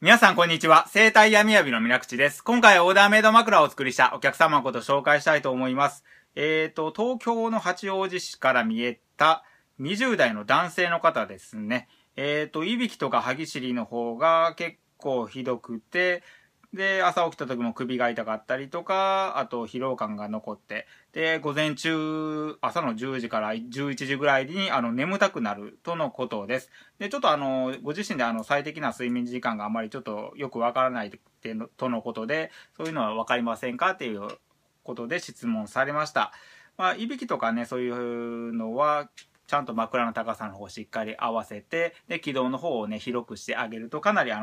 皆さんこんにちは。生体闇闇のみなくちです。今回オーダーメイド枕をお作りしたお客様のことを紹介したいと思います。東京の八王子市から見えた20代の男性の方ですね。いびきとか歯ぎしりの方が結構ひどくて、で、朝起きた時も首が痛かったりとか、あと疲労感が残って、で、午前中、朝の10時から11時ぐらいに眠たくなるとのことです。で、ちょっとご自身で最適な睡眠時間があまりちょっとよくわからないとのことで、そういうのはわかりませんかっていうことで質問されました。まあ、いびきとかね、そういうのは、ちゃんと枕の高さの方をしっかり合わせて、で、軌道の方をね、広くしてあげるとかなり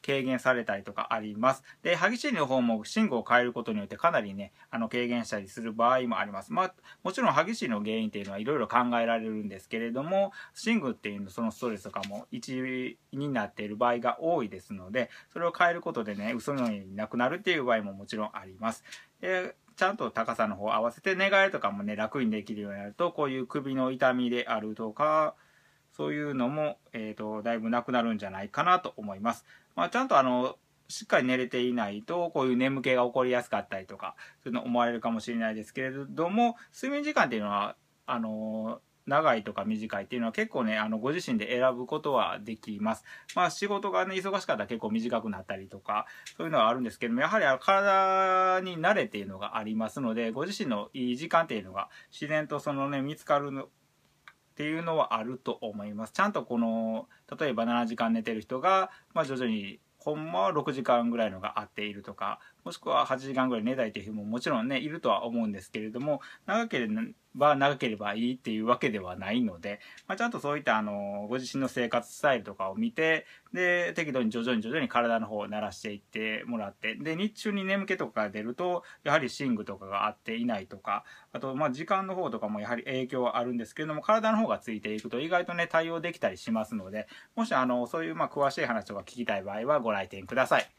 軽減されたりとかあります。で、歯ぎしりの方も寝具を変えることによってかなりね、軽減したりする場合もあります。まあ、もちろん歯ぎしりの原因っていうのはいろいろ考えられるんですけれども、寝具っていうのそのストレスとかも一になっている場合が多いですので、それを変えることでね、嘘のようになくなるっていう場合ももちろんあります。で、ちゃんと高さの方を合わせて寝返りとかもね、楽にできるようになると、こういう首の痛みであるとか、そういうのも、だいぶなくなるんじゃないかなと思います。まあ、ちゃんとしっかり寝れていないと、こういう眠気が起こりやすかったりとか、そういうの思われるかもしれないですけれども、睡眠時間っていうのは、長いとか短いっていうのは結構ね、ご自身で選ぶことはできます。まあ、仕事がね、忙しかったら結構短くなったりとか、そういうのはあるんですけども、やはり体に慣れっていうのがありますので、ご自身のいい時間っていうのが自然と見つかるのっていうのはあると思います。ちゃんと例えば7時間寝てる人が、まあ、徐々にほんまは6時間ぐらいのが合っているとか、もしくは8時間ぐらい寝たいという人ももちろんねいるとは思うんですけれども、長ければいいっていうわけではないので、まあ、ちゃんとそういったご自身の生活スタイルとかを見て、で適度に徐々に体の方を慣らしていってもらって、で日中に眠気とかが出るとやはり寝具とかが合っていないとか、あとまあ時間の方とかもやはり影響はあるんですけれども、体の方がついていくと意外とね対応できたりしますので、もしそういう詳しい話とか聞きたい場合はご来店ください。